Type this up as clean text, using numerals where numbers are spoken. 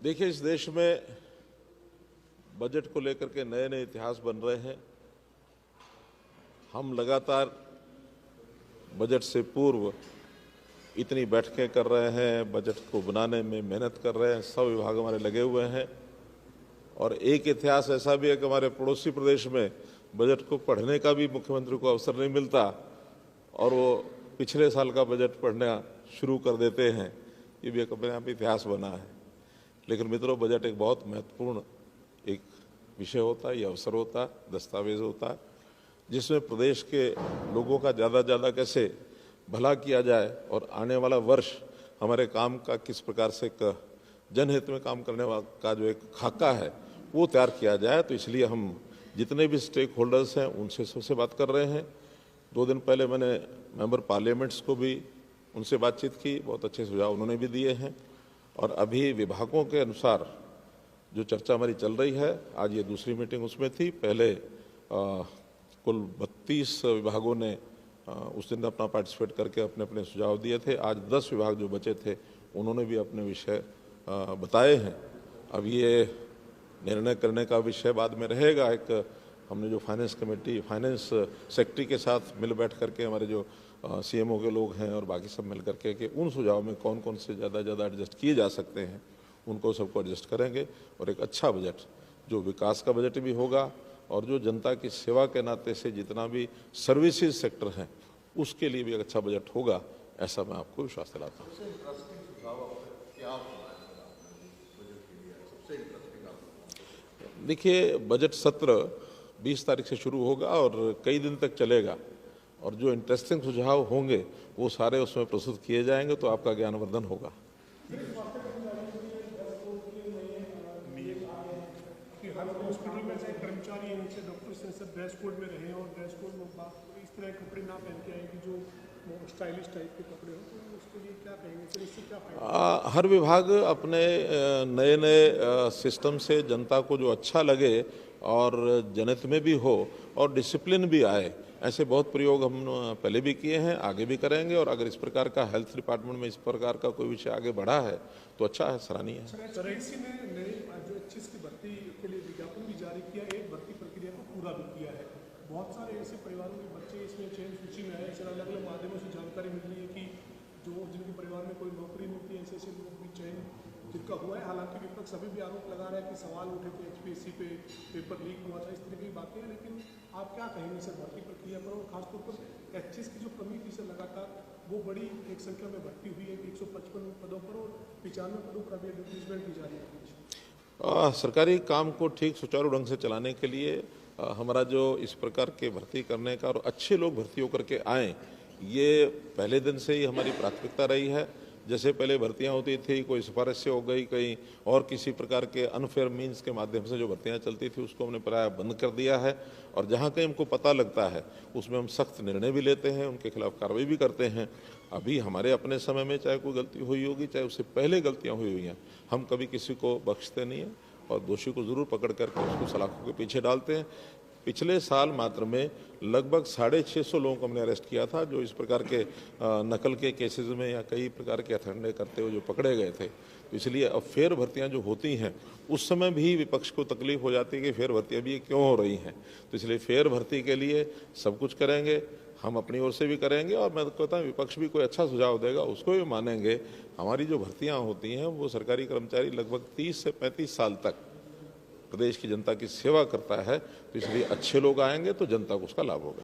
देखिए, इस देश में बजट को लेकर के नए नए इतिहास बन रहे हैं। हम लगातार बजट से पूर्व इतनी बैठकें कर रहे हैं, बजट को बनाने में मेहनत कर रहे हैं, सब विभाग हमारे लगे हुए हैं। और एक इतिहास ऐसा भी है कि हमारे पड़ोसी प्रदेश में बजट को पढ़ने का भी मुख्यमंत्री को अवसर नहीं मिलता और वो पिछले साल का बजट पढ़ना शुरू कर देते हैं। ये भी एक अपने आप इतिहास बना है। लेकिन मित्रों, बजट एक बहुत महत्वपूर्ण एक विषय होता है, ये अवसर होता है, दस्तावेज होता है, जिसमें प्रदेश के लोगों का ज़्यादा से ज़्यादा कैसे भला किया जाए और आने वाला वर्ष हमारे काम का किस प्रकार से जनहित में काम करने का जो एक खाका है वो तैयार किया जाए। तो इसलिए हम जितने भी स्टेक होल्डर्स हैं उनसे सबसे बात कर रहे हैं। 2 दिन पहले मैंने मेंबर पार्लियामेंट्स को भी उनसे बातचीत की, बहुत अच्छे सुझाव उन्होंने भी दिए हैं। और अभी विभागों के अनुसार जो चर्चा हमारी चल रही है, आज ये दूसरी मीटिंग उसमें थी। पहले कुल 32 विभागों ने उस दिन अपना पार्टिसिपेट करके अपने अपने सुझाव दिए थे। आज 10 विभाग जो बचे थे उन्होंने भी अपने विषय बताए हैं। अब ये निर्णय करने का विषय बाद में रहेगा। एक हमने जो फाइनेंस कमेटी, फाइनेंस सेक्रेटरी के साथ मिल बैठ करके हमारे जो सीएमओ के लोग हैं और बाकी सब मिल करके कि उन सुझाव में कौन कौन से ज़्यादा एडजस्ट किए जा सकते हैं, उनको सबको एडजस्ट करेंगे और एक अच्छा बजट जो विकास का बजट भी होगा और जो जनता की सेवा के नाते से जितना भी सर्विसेज सेक्टर हैं उसके लिए भी एक अच्छा बजट होगा, ऐसा मैं आपको विश्वास दिलाता हूँ। देखिए, बजट सत्र 20 तारीख से शुरू होगा और कई दिन तक चलेगा और जो इंटरेस्टिंग सुझाव होंगे वो सारे उसमें प्रस्तुत किए जाएंगे, तो आपका ज्ञानवर्धन होगा। हर हॉस्पिटल में से कर्मचारी हैं, उनसे डॉक्टर्स हैं, सब ड्रेस कोड में रहे और ड्रेस कोड में इस तरह के कपड़े ना पहन के आए कि जो स्टाइलिश टाइप के कपड़े हो, तो उसके लिए क्या कहेंगे सर, इससे क्या फायदा? हर विभाग अपने नए नए सिस्टम से जनता को जो अच्छा लगे और जनहित में भी हो और डिसिप्लिन भी आए, ऐसे बहुत प्रयोग हम पहले भी किए हैं, आगे भी करेंगे। और अगर इस प्रकार का हेल्थ डिपार्टमेंट में इस प्रकार का कोई विषय आगे बढ़ा है तो अच्छा है, सराहनीय है। सर, इसी में नए जो 25 की भर्ती के लिए विज्ञापन भी जारी किया, एक भर्ती प्रक्रिया को पूरा भी किया है। बहुत सारे ऐसे परिवारों के बच्चे इसमें चयन सूची में आए। सर, अलग अलग माध्यमों से जानकारी मिल रही है कि जो जिनके परिवार में कोई नौकरी नहीं थी, ऐसे लोग भी चयन जिनका हुआ है। हालांकि विपक्ष अभी भी आरोप लगा रहा है कि सवाल उठे थे, HPSC पे पेपर लीक हुआ था, इस तरह की बातें हैं। लेकिन आप क्या कहेंगे सर भर्ती प्रक्रिया पर, और खासतौर पर 25 की जो कमी थी सर, लगातार वो बड़ी एक संख्या में भर्ती हुई है 155 पदों पर और 95 पदों पर अभी एडवर्टीजमेंट भी जारी है। सरकारी काम को ठीक सुचारू ढंग से चलाने के लिए हमारा जो इस प्रकार के भर्ती करने का और अच्छे लोग भर्ती होकर के आएँ, ये पहले दिन से ही हमारी प्राथमिकता रही है। जैसे पहले भर्तियां होती थी, कोई सिफारिश से हो गई, कहीं और किसी प्रकार के अनफेयर मीन्स के माध्यम से जो भर्तियां चलती थी उसको हमने प्राय बंद कर दिया है। और जहां कहीं हमको पता लगता है उसमें हम सख्त निर्णय भी लेते हैं, उनके खिलाफ कार्रवाई भी करते हैं। अभी हमारे अपने समय में चाहे कोई गलती हुई होगी, चाहे उससे पहले गलतियाँ हुई हैं, हम कभी किसी को बख्शते नहीं हैं और दोषी को ज़रूर पकड़ करके उसको सलाखों के पीछे डालते हैं। पिछले साल मात्र में लगभग 650 लोगों को हमने अरेस्ट किया था, जो इस प्रकार के नकल के केसेस में या कई प्रकार के हथकंडे करते हुए जो पकड़े गए थे। तो इसलिए अब फेयर भर्तियां जो होती हैं उस समय भी विपक्ष को तकलीफ हो जाती है कि फेयर भर्तियां भी क्यों हो रही हैं। तो इसलिए फेयर भर्ती के लिए सब कुछ करेंगे, हम अपनी ओर से भी करेंगे और मैं कहता हूँ विपक्ष भी कोई अच्छा सुझाव देगा उसको भी मानेंगे। हमारी जो भर्तियाँ होती हैं वो सरकारी कर्मचारी लगभग 30 से 35 साल तक प्रदेश की जनता की सेवा करता है, तो इसलिए अच्छे लोग आएंगे तो जनता को उसका लाभ होगा।